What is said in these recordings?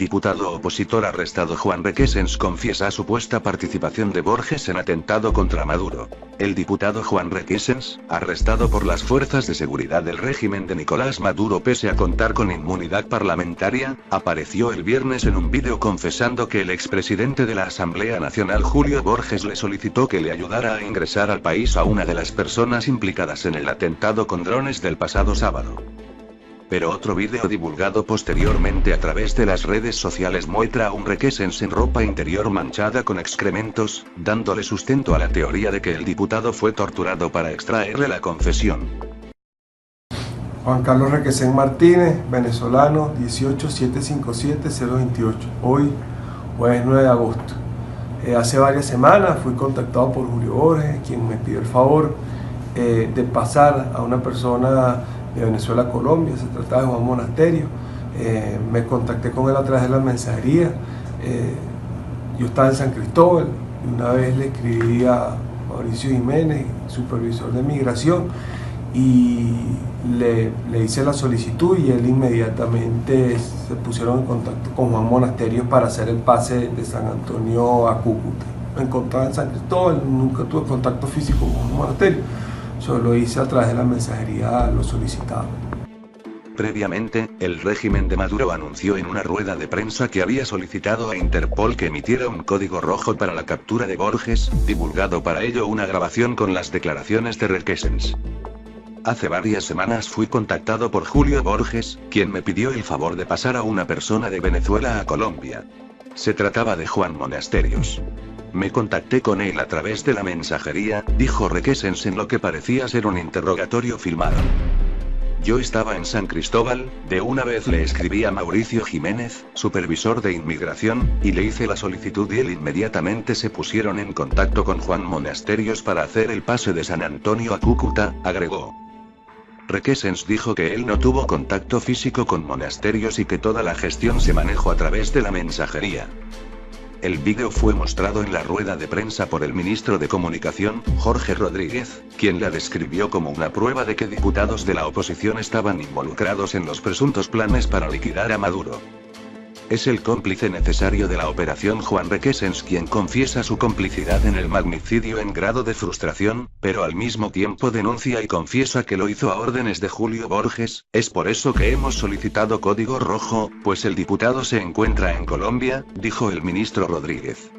Diputado opositor arrestado Juan Requesens confiesa supuesta participación de Borges en atentado contra Maduro. El diputado Juan Requesens, arrestado por las fuerzas de seguridad del régimen de Nicolás Maduro pese a contar con inmunidad parlamentaria, apareció el viernes en un vídeo confesando que el expresidente de la Asamblea Nacional Julio Borges le solicitó que le ayudara a ingresar al país a una de las personas implicadas en el atentado con drones del pasado sábado. Pero otro vídeo divulgado posteriormente a través de las redes sociales muestra a un Requesens en ropa interior manchada con excrementos, dándole sustento a la teoría de que el diputado fue torturado para extraerle la confesión. Juan Carlos Requesens Martínez, venezolano, 18-757-028. Hoy, jueves 9 de agosto. Hace varias semanas fui contactado por Julio Borges, quien me pidió el favor de pasar a una persona de Venezuela a Colombia. Se trataba de Juan Monasterio. Me contacté con él a través de la mensajería. Yo estaba en San Cristóbal y una vez le escribí a Mauricio Jiménez, supervisor de migración, y le hice la solicitud y él inmediatamente se pusieron en contacto con Juan Monasterio para hacer el pase de San Antonio a Cúcuta. Me encontraba en San Cristóbal, nunca tuve contacto físico con Juan Monasterio. Solo hice a través de la mensajería lo solicitado. Previamente, el régimen de Maduro anunció en una rueda de prensa que había solicitado a Interpol que emitiera un código rojo para la captura de Borges, divulgado para ello una grabación con las declaraciones de Requesens. Hace varias semanas fui contactado por Julio Borges, quien me pidió el favor de pasar a una persona de Venezuela a Colombia. Se trataba de Juan Monasterios. Me contacté con él a través de la mensajería, dijo Requesens en lo que parecía ser un interrogatorio filmado. Yo estaba en San Cristóbal, de una vez le escribí a Mauricio Jiménez, supervisor de inmigración, y le hice la solicitud y él inmediatamente se pusieron en contacto con Juan Monasterios para hacer el pase de San Antonio a Cúcuta, agregó. Requesens dijo que él no tuvo contacto físico con Monasterios y que toda la gestión se manejó a través de la mensajería. El vídeo fue mostrado en la rueda de prensa por el ministro de Comunicación, Jorge Rodríguez, quien la describió como una prueba de que diputados de la oposición estaban involucrados en los presuntos planes para liquidar a Maduro. Es el cómplice necesario de la operación Juan Requesens quien confiesa su complicidad en el magnicidio en grado de frustración, pero al mismo tiempo denuncia y confiesa que lo hizo a órdenes de Julio Borges. Es por eso que hemos solicitado código rojo, pues el diputado se encuentra en Colombia, dijo el ministro Rodríguez.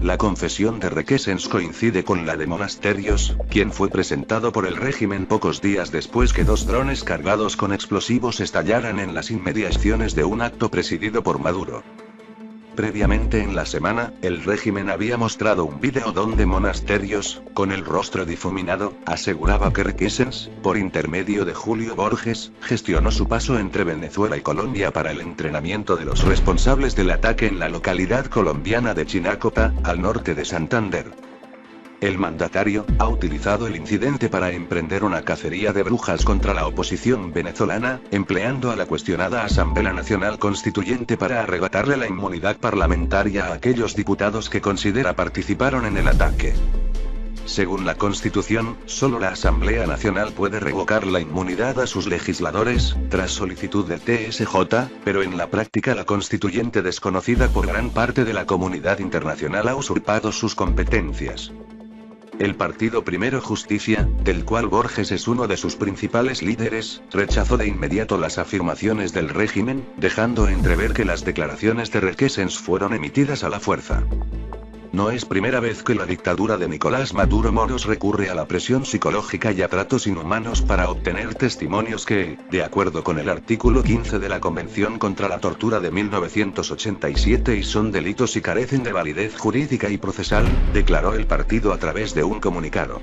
La confesión de Requesens coincide con la de Monasterios, quien fue presentado por el régimen pocos días después que 2 drones cargados con explosivos estallaran en las inmediaciones de un acto presidido por Maduro. Previamente en la semana, el régimen había mostrado un vídeo donde Monasterios, con el rostro difuminado, aseguraba que Requesens, por intermedio de Julio Borges, gestionó su paso entre Venezuela y Colombia para el entrenamiento de los responsables del ataque en la localidad colombiana de Chinacota, al norte de Santander. El mandatario ha utilizado el incidente para emprender una cacería de brujas contra la oposición venezolana, empleando a la cuestionada Asamblea Nacional Constituyente para arrebatarle la inmunidad parlamentaria a aquellos diputados que considera participaron en el ataque. Según la Constitución, solo la Asamblea Nacional puede revocar la inmunidad a sus legisladores, tras solicitud del TSJ, pero en la práctica la Constituyente, desconocida por gran parte de la comunidad internacional, ha usurpado sus competencias. El partido Primero Justicia, del cual Borges es uno de sus principales líderes, rechazó de inmediato las afirmaciones del régimen, dejando entrever que las declaraciones de Requesens fueron emitidas a la fuerza. No es primera vez que la dictadura de Nicolás Maduro Moros recurre a la presión psicológica y a tratos inhumanos para obtener testimonios que, de acuerdo con el artículo 15 de la Convención contra la Tortura de 1987, son delitos y carecen de validez jurídica y procesal, declaró el partido a través de un comunicado.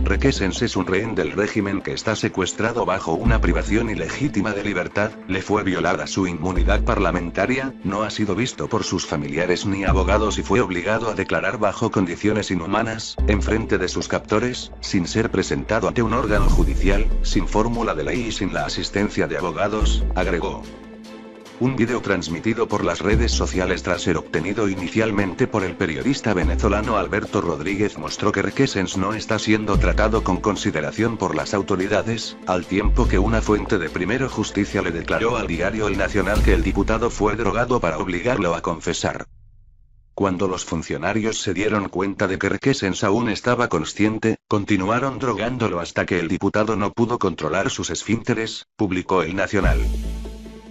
Requesens es un rehén del régimen que está secuestrado bajo una privación ilegítima de libertad, le fue violada su inmunidad parlamentaria, no ha sido visto por sus familiares ni abogados y fue obligado a declarar bajo condiciones inhumanas, en frente de sus captores, sin ser presentado ante un órgano judicial, sin fórmula de ley y sin la asistencia de abogados, agregó. Un video transmitido por las redes sociales tras ser obtenido inicialmente por el periodista venezolano Alberto Rodríguez mostró que Requesens no está siendo tratado con consideración por las autoridades, al tiempo que una fuente de Primero Justicia le declaró al diario El Nacional que el diputado fue drogado para obligarlo a confesar. Cuando los funcionarios se dieron cuenta de que Requesens aún estaba consciente, continuaron drogándolo hasta que el diputado no pudo controlar sus esfínteres, publicó El Nacional.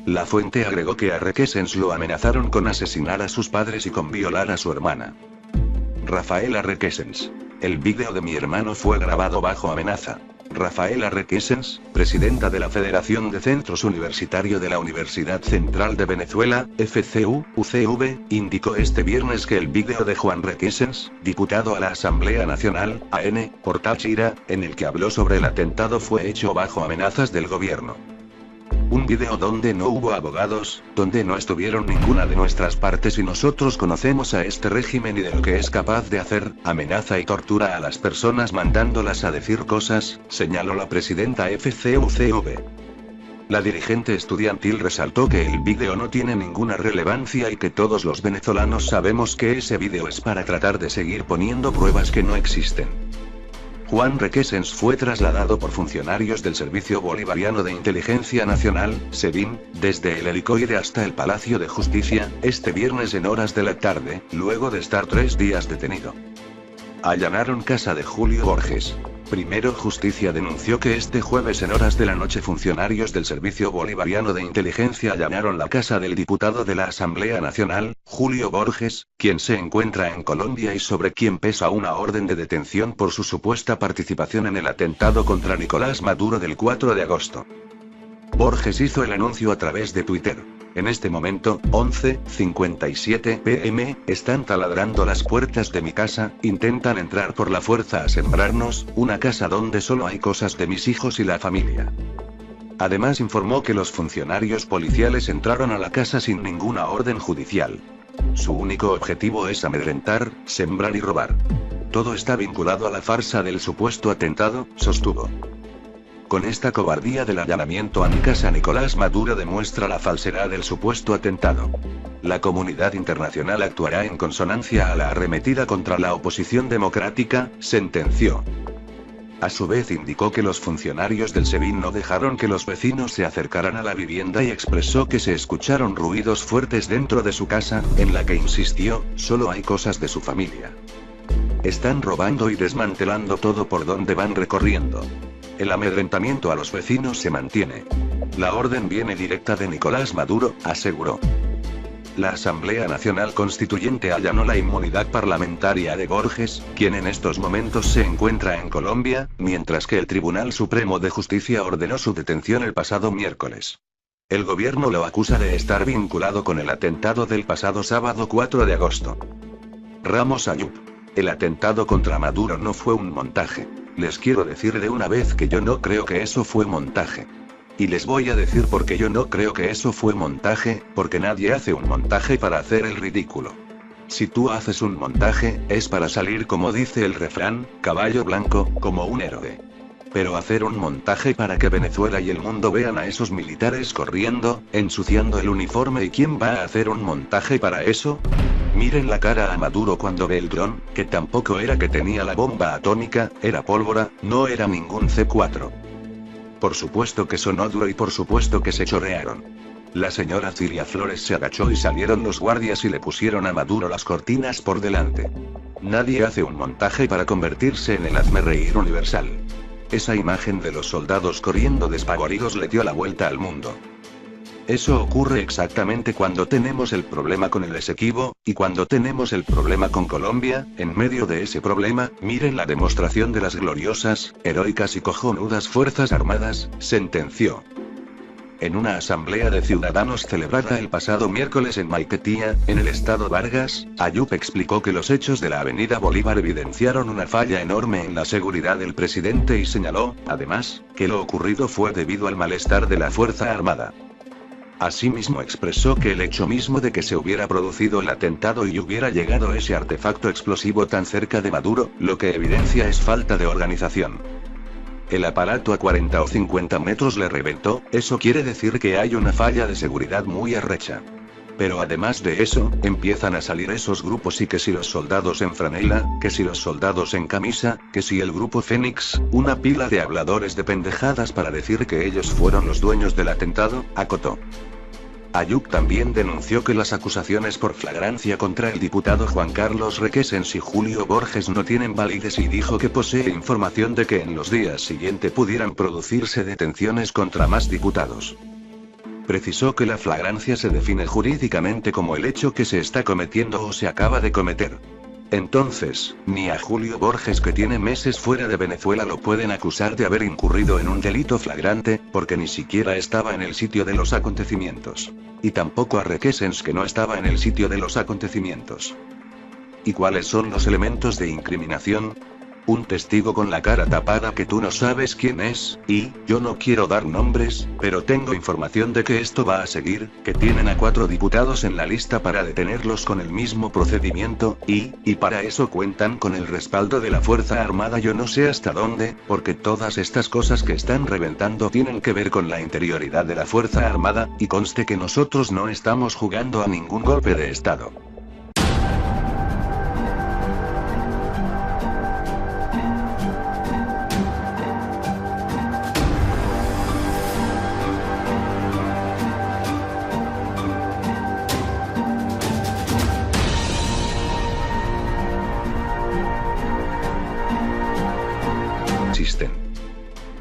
La fuente agregó que a Requesens lo amenazaron con asesinar a sus padres y con violar a su hermana. Rafaela Requesens. El vídeo de mi hermano fue grabado bajo amenaza. Rafaela Requesens, presidenta de la Federación de Centros Universitarios de la Universidad Central de Venezuela, FCU-UCV, indicó este viernes que el vídeo de Juan Requesens, diputado a la Asamblea Nacional, AN, por Táchira, en el que habló sobre el atentado fue hecho bajo amenazas del gobierno. Un video donde no hubo abogados, donde no estuvieron ninguna de nuestras partes y nosotros conocemos a este régimen y de lo que es capaz de hacer, amenaza y tortura a las personas mandándolas a decir cosas, señaló la presidenta FCU-CV. La dirigente estudiantil resaltó que el vídeo no tiene ninguna relevancia y que todos los venezolanos sabemos que ese vídeo es para tratar de seguir poniendo pruebas que no existen. Juan Requesens fue trasladado por funcionarios del Servicio Bolivariano de Inteligencia Nacional, SEBIN, desde el helicoide hasta el Palacio de Justicia, este viernes en horas de la tarde, luego de estar 3 días detenido. Allanaron casa de Julio Borges. Primero Justicia denunció que este jueves en horas de la noche funcionarios del Servicio Bolivariano de Inteligencia allanaron la casa del diputado de la Asamblea Nacional, Julio Borges, quien se encuentra en Colombia y sobre quien pesa una orden de detención por su supuesta participación en el atentado contra Nicolás Maduro del 4 de agosto. Borges hizo el anuncio a través de Twitter. En este momento, 11:57 p.m., están taladrando las puertas de mi casa, intentan entrar por la fuerza a sembrarnos, una casa donde solo hay cosas de mis hijos y la familia. Además informó que los funcionarios policiales entraron a la casa sin ninguna orden judicial. Su único objetivo es amedrentar, sembrar y robar. Todo está vinculado a la farsa del supuesto atentado, sostuvo. Con esta cobardía del allanamiento a mi casa Nicolás Maduro demuestra la falsedad del supuesto atentado. La comunidad internacional actuará en consonancia a la arremetida contra la oposición democrática, sentenció. A su vez indicó que los funcionarios del SEBIN no dejaron que los vecinos se acercaran a la vivienda y expresó que se escucharon ruidos fuertes dentro de su casa, en la que insistió, solo hay cosas de su familia. Están robando y desmantelando todo por donde van recorriendo. El amedrentamiento a los vecinos se mantiene. La orden viene directa de Nicolás Maduro, aseguró. La Asamblea Nacional Constituyente allanó la inmunidad parlamentaria de Borges, quien en estos momentos se encuentra en Colombia, mientras que el Tribunal Supremo de Justicia ordenó su detención el pasado miércoles. El gobierno lo acusa de estar vinculado con el atentado del pasado sábado 4 de agosto. Ramos Ayub. El atentado contra Maduro no fue un montaje. Les quiero decir de una vez que yo no creo que eso fue montaje. Y les voy a decir por qué yo no creo que eso fue montaje, porque nadie hace un montaje para hacer el ridículo. Si tú haces un montaje, es para salir como dice el refrán, caballo blanco, como un héroe. Pero hacer un montaje para que Venezuela y el mundo vean a esos militares corriendo, ensuciando el uniforme ¿y quién va a hacer un montaje para eso? Miren la cara a Maduro cuando ve el dron, que tampoco era que tenía la bomba atómica, era pólvora, no era ningún C4. Por supuesto que sonó duro y por supuesto que se chorrearon. La señora Cilia Flores se agachó y salieron los guardias y le pusieron a Maduro las cortinas por delante. Nadie hace un montaje para convertirse en el hazmerreír universal. Esa imagen de los soldados corriendo despavoridos le dio la vuelta al mundo. Eso ocurre exactamente cuando tenemos el problema con el Esequibo, y cuando tenemos el problema con Colombia. En medio de ese problema, miren la demostración de las gloriosas, heroicas y cojonudas Fuerzas Armadas, sentenció. En una asamblea de ciudadanos celebrada el pasado miércoles en Maiquetía, en el estado Vargas, Ayub explicó que los hechos de la avenida Bolívar evidenciaron una falla enorme en la seguridad del presidente y señaló, además, que lo ocurrido fue debido al malestar de la Fuerza Armada. Asimismo expresó que el hecho mismo de que se hubiera producido el atentado y hubiera llegado ese artefacto explosivo tan cerca de Maduro, lo que evidencia es falta de organización. El aparato a 40 o 50 metros le reventó, eso quiere decir que hay una falla de seguridad muy arrecha. Pero además de eso, empiezan a salir esos grupos y que si los soldados en franela, que si los soldados en camisa, que si el grupo Fénix, una pila de habladores de pendejadas para decir que ellos fueron los dueños del atentado, acotó. Ayub también denunció que las acusaciones por flagrancia contra el diputado Juan Carlos Requesens y Julio Borges no tienen validez y dijo que posee información de que en los días siguientes pudieran producirse detenciones contra más diputados. Precisó que la flagrancia se define jurídicamente como el hecho que se está cometiendo o se acaba de cometer. Entonces, ni a Julio Borges, que tiene meses fuera de Venezuela, lo pueden acusar de haber incurrido en un delito flagrante, porque ni siquiera estaba en el sitio de los acontecimientos. Y tampoco a Requesens, que no estaba en el sitio de los acontecimientos. ¿Y cuáles son los elementos de incriminación? Un testigo con la cara tapada que tú no sabes quién es, y, yo no quiero dar nombres, pero tengo información de que esto va a seguir, que tienen a 4 diputados en la lista para detenerlos con el mismo procedimiento, y para eso cuentan con el respaldo de la Fuerza Armada, yo no sé hasta dónde, porque todas estas cosas que están reventando tienen que ver con la interioridad de la Fuerza Armada, y conste que nosotros no estamos jugando a ningún golpe de Estado.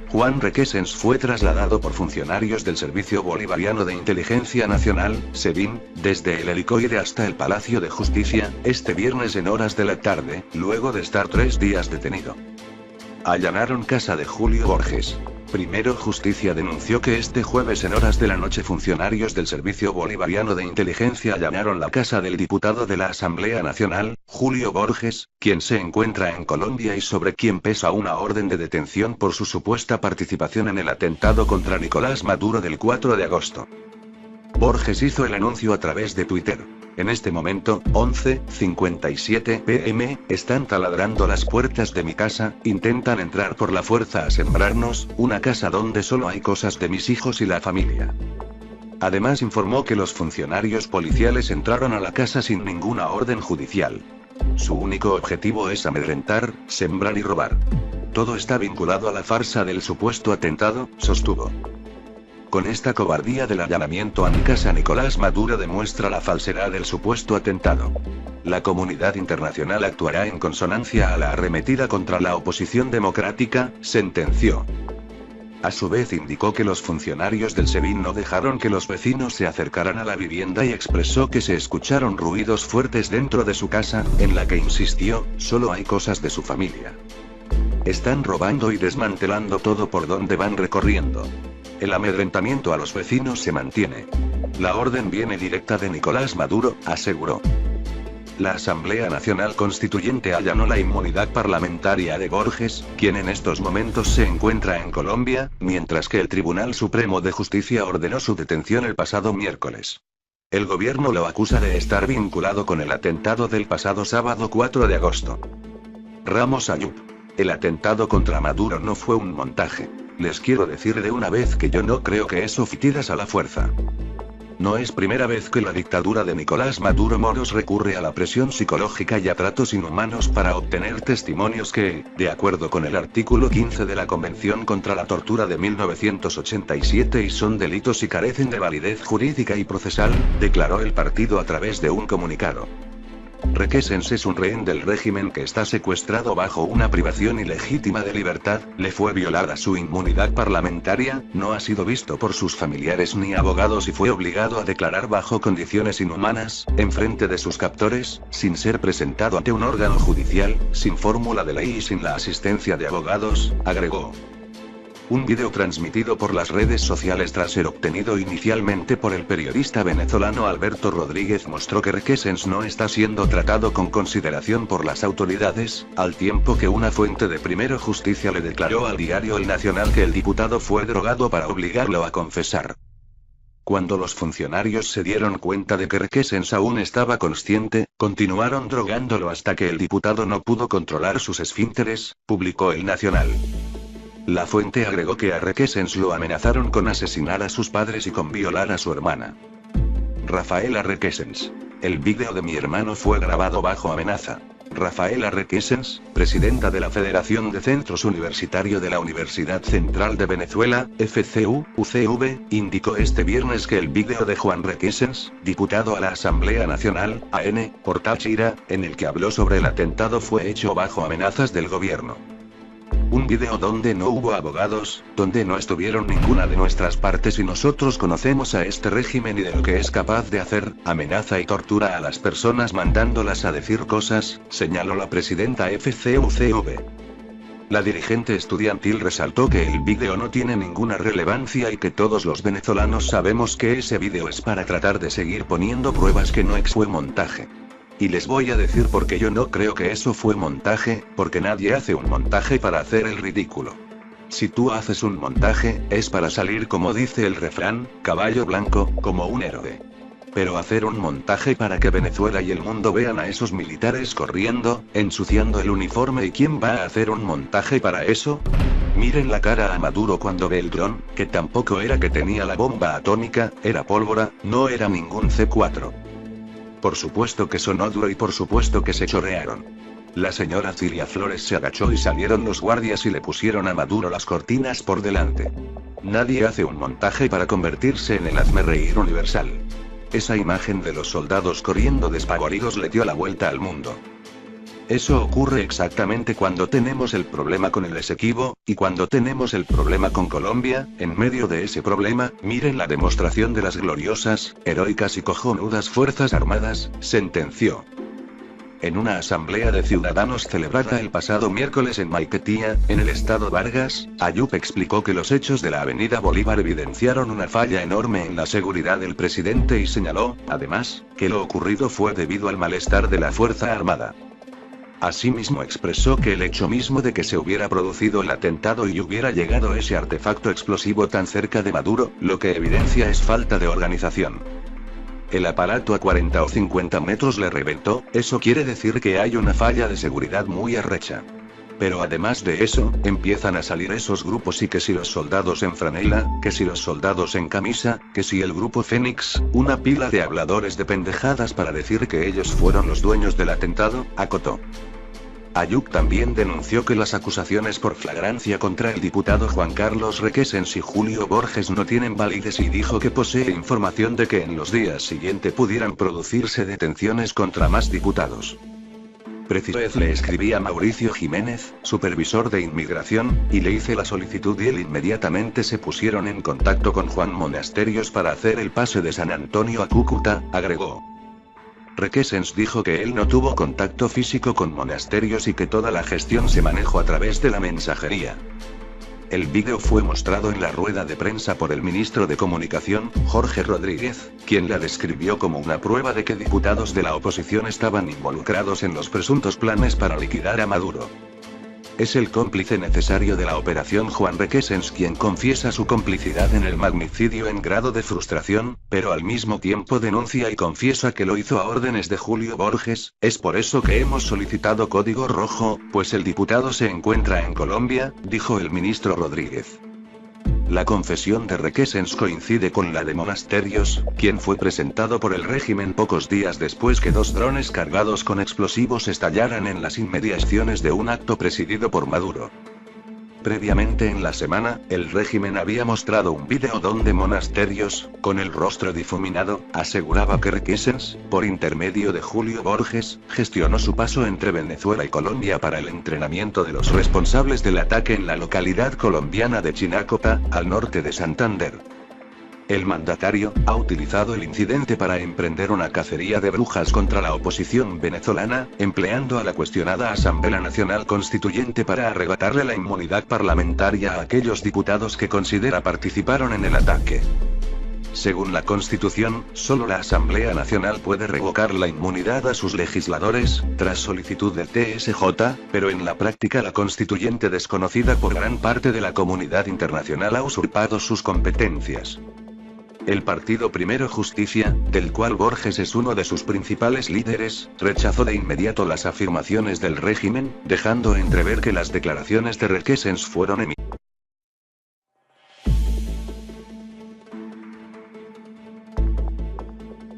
Juan Requesens fue trasladado por funcionarios del Servicio Bolivariano de Inteligencia Nacional, SEBIN, desde el helicoide hasta el Palacio de Justicia, este viernes en horas de la tarde, luego de estar 3 días detenido. Allanaron casa de Julio Borges. Primero Justicia denunció que este jueves en horas de la noche funcionarios del Servicio Bolivariano de Inteligencia allanaron la casa del diputado de la Asamblea Nacional, Julio Borges, quien se encuentra en Colombia y sobre quien pesa una orden de detención por su supuesta participación en el atentado contra Nicolás Maduro del 4 de agosto. Borges hizo el anuncio a través de Twitter. En este momento, 11:57 p.m., están taladrando las puertas de mi casa, intentan entrar por la fuerza a sembrarnos, una casa donde solo hay cosas de mis hijos y la familia. Además informó que los funcionarios policiales entraron a la casa sin ninguna orden judicial. Su único objetivo es amedrentar, sembrar y robar. Todo está vinculado a la farsa del supuesto atentado, sostuvo. Con esta cobardía del allanamiento a mi casa, Nicolás Maduro demuestra la falsedad del supuesto atentado. La comunidad internacional actuará en consonancia a la arremetida contra la oposición democrática, sentenció. A su vez indicó que los funcionarios del SEBIN no dejaron que los vecinos se acercaran a la vivienda y expresó que se escucharon ruidos fuertes dentro de su casa, en la que insistió, solo hay cosas de su familia. Están robando y desmantelando todo por donde van recorriendo. El amedrentamiento a los vecinos se mantiene. La orden viene directa de Nicolás Maduro, aseguró. La Asamblea Nacional Constituyente allanó la inmunidad parlamentaria de Borges, quien en estos momentos se encuentra en Colombia, mientras que el Tribunal Supremo de Justicia ordenó su detención el pasado miércoles. El gobierno lo acusa de estar vinculado con el atentado del pasado sábado 4 de agosto. Ramos Ayub. El atentado contra Maduro no fue un montaje. Les quiero decir de una vez que yo no creo que eso tiras a la fuerza. No es primera vez que la dictadura de Nicolás Maduro Moros recurre a la presión psicológica y a tratos inhumanos para obtener testimonios que, de acuerdo con el artículo 15 de la Convención contra la Tortura de 1987 y son delitos y carecen de validez jurídica y procesal, declaró el partido a través de un comunicado. Requesens es un rehén del régimen que está secuestrado bajo una privación ilegítima de libertad, le fue violada su inmunidad parlamentaria, no ha sido visto por sus familiares ni abogados y fue obligado a declarar bajo condiciones inhumanas, en frente de sus captores, sin ser presentado ante un órgano judicial, sin fórmula de ley y sin la asistencia de abogados, agregó. Un video transmitido por las redes sociales tras ser obtenido inicialmente por el periodista venezolano Alberto Rodríguez mostró que Requesens no está siendo tratado con consideración por las autoridades, al tiempo que una fuente de Primero Justicia le declaró al diario El Nacional que el diputado fue drogado para obligarlo a confesar. Cuando los funcionarios se dieron cuenta de que Requesens aún estaba consciente, continuaron drogándolo hasta que el diputado no pudo controlar sus esfínteres, publicó El Nacional. La fuente agregó que a Requesens lo amenazaron con asesinar a sus padres y con violar a su hermana. Rafaela Requesens. El vídeo de mi hermano fue grabado bajo amenaza. Rafaela Requesens, presidenta de la Federación de Centros Universitarios de la Universidad Central de Venezuela, FCU-UCV, indicó este viernes que el vídeo de Juan Requesens, diputado a la Asamblea Nacional, AN, por Táchira, en el que habló sobre el atentado fue hecho bajo amenazas del gobierno. Un vídeo donde no hubo abogados, donde no estuvieron ninguna de nuestras partes y nosotros conocemos a este régimen y de lo que es capaz de hacer, amenaza y tortura a las personas mandándolas a decir cosas, señaló la presidenta FCU-CV. La dirigente estudiantil resaltó que el vídeo no tiene ninguna relevancia y que todos los venezolanos sabemos que ese vídeo es para tratar de seguir poniendo pruebas que no fue montaje. Y les voy a decir por qué yo no creo que eso fue montaje, porque nadie hace un montaje para hacer el ridículo. Si tú haces un montaje, es para salir, como dice el refrán, caballo blanco, como un héroe. Pero hacer un montaje para que Venezuela y el mundo vean a esos militares corriendo, ensuciando el uniforme, ¿y quién va a hacer un montaje para eso? Miren la cara a Maduro cuando ve el dron, que tampoco era que tenía la bomba atómica, era pólvora, no era ningún C4. Por supuesto que sonó duro y por supuesto que se chorearon. La señora Cilia Flores se agachó y salieron los guardias y le pusieron a Maduro las cortinas por delante. Nadie hace un montaje para convertirse en el hazmerreír universal. Esa imagen de los soldados corriendo despavoridos le dio la vuelta al mundo. Eso ocurre exactamente cuando tenemos el problema con el Esequibo, y cuando tenemos el problema con Colombia. En medio de ese problema, miren la demostración de las gloriosas, heroicas y cojonudas Fuerzas Armadas, sentenció. En una asamblea de ciudadanos celebrada el pasado miércoles en Maiquetía, en el estado Vargas, Ayub explicó que los hechos de la avenida Bolívar evidenciaron una falla enorme en la seguridad del presidente y señaló, además, que lo ocurrido fue debido al malestar de la Fuerza Armada. Asimismo expresó que el hecho mismo de que se hubiera producido el atentado y hubiera llegado ese artefacto explosivo tan cerca de Maduro, lo que evidencia es falta de organización. El aparato a 40 o 50 metros le reventó, eso quiere decir que hay una falla de seguridad muy arrecha. Pero además de eso, empiezan a salir esos grupos y que si los soldados en franela, que si los soldados en camisa, que si el grupo Fénix, una pila de habladores de pendejadas para decir que ellos fueron los dueños del atentado, acotó. Ayub también denunció que las acusaciones por flagrancia contra el diputado Juan Carlos Requesens y Julio Borges no tienen validez y dijo que posee información de que en los días siguientes pudieran producirse detenciones contra más diputados. Preciso le escribí a Mauricio Jiménez, supervisor de inmigración, y le hice la solicitud y él inmediatamente se pusieron en contacto con Juan Monasterios para hacer el pase de San Antonio a Cúcuta, agregó. Requesens dijo que él no tuvo contacto físico con Monasterios y que toda la gestión se manejó a través de la mensajería. El vídeo fue mostrado en la rueda de prensa por el ministro de Comunicación, Jorge Rodríguez, quien la describió como una prueba de que diputados de la oposición estaban involucrados en los presuntos planes para liquidar a Maduro. Es el cómplice necesario de la operación Juan Requesens quien confiesa su complicidad en el magnicidio en grado de frustración, pero al mismo tiempo denuncia y confiesa que lo hizo a órdenes de Julio Borges. Es por eso que hemos solicitado código rojo, pues el diputado se encuentra en Colombia, dijo el ministro Rodríguez. La confesión de Requesens coincide con la de Monasterios, quien fue presentado por el régimen pocos días después que 2 drones cargados con explosivos estallaran en las inmediaciones de un acto presidido por Maduro. Previamente en la semana, el régimen había mostrado un vídeo donde Monasterios, con el rostro difuminado, aseguraba que Requesens, por intermedio de Julio Borges, gestionó su paso entre Venezuela y Colombia para el entrenamiento de los responsables del ataque en la localidad colombiana de Chinacota, al norte de Santander. El mandatario ha utilizado el incidente para emprender una cacería de brujas contra la oposición venezolana, empleando a la cuestionada Asamblea Nacional Constituyente para arrebatarle la inmunidad parlamentaria a aquellos diputados que considera participaron en el ataque. Según la Constitución, solo la Asamblea Nacional puede revocar la inmunidad a sus legisladores, tras solicitud del TSJ, pero en la práctica la Constituyente, desconocida por gran parte de la comunidad internacional, ha usurpado sus competencias. El partido Primero Justicia, del cual Borges es uno de sus principales líderes, rechazó de inmediato las afirmaciones del régimen, dejando entrever que las declaraciones de Requesens fueron emitidas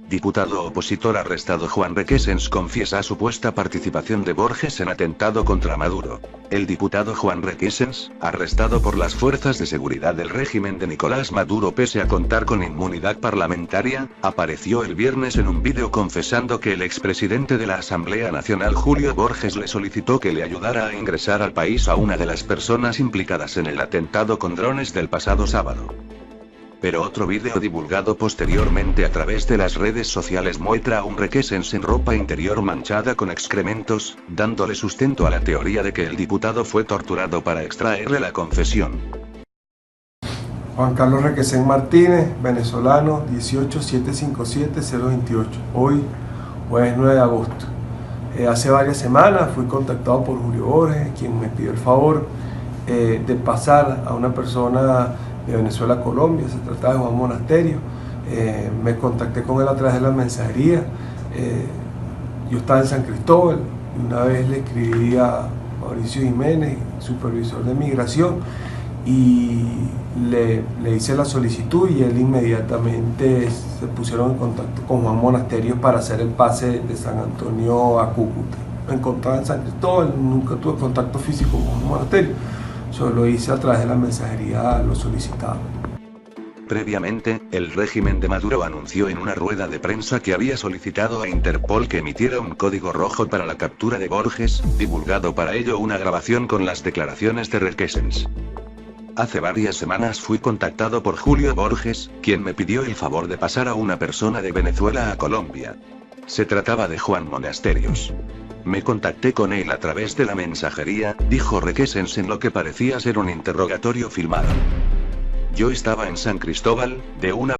Diputado opositor arrestado Juan Requesens confiesa supuesta participación de Borges en atentado contra Maduro. El diputado Juan Requesens, arrestado por las fuerzas de seguridad del régimen de Nicolás Maduro pese a contar con inmunidad parlamentaria, apareció el viernes en un vídeo confesando que el expresidente de la Asamblea Nacional Julio Borges le solicitó que le ayudara a ingresar al país a una de las personas implicadas en el atentado con drones del pasado sábado. Pero otro vídeo divulgado posteriormente a través de las redes sociales muestra a un Requesens en ropa interior manchada con excrementos, dándole sustento a la teoría de que el diputado fue torturado para extraerle la confesión. Juan Carlos Requesens Martínez, venezolano, 18757028. Hoy, jueves 9 de agosto. Hace varias semanas fui contactado por Julio Borges, quien me pidió el favor de pasar a una persona de Venezuela a Colombia. Se trataba de Juan Monasterio. Me contacté con él a través de la mensajería. Yo estaba en San Cristóbal y una vez le escribí a Mauricio Jiménez, supervisor de migración, y le hice la solicitud y él inmediatamente se pusieron en contacto con Juan Monasterio para hacer el pase de San Antonio a Cúcuta. Me encontraba en San Cristóbal, nunca tuve contacto físico con Juan Monasterio. Solo hice a través de la mensajería lo solicitado. Previamente, el régimen de Maduro anunció en una rueda de prensa que había solicitado a Interpol que emitiera un código rojo para la captura de Borges, divulgado para ello una grabación con las declaraciones de Requesens. Hace varias semanas fui contactado por Julio Borges, quien me pidió el favor de pasar a una persona de Venezuela a Colombia. Se trataba de Juan Monasterios. Me contacté con él a través de la mensajería, dijo Requesens en lo que parecía ser un interrogatorio filmado. Yo estaba en San Cristóbal, de una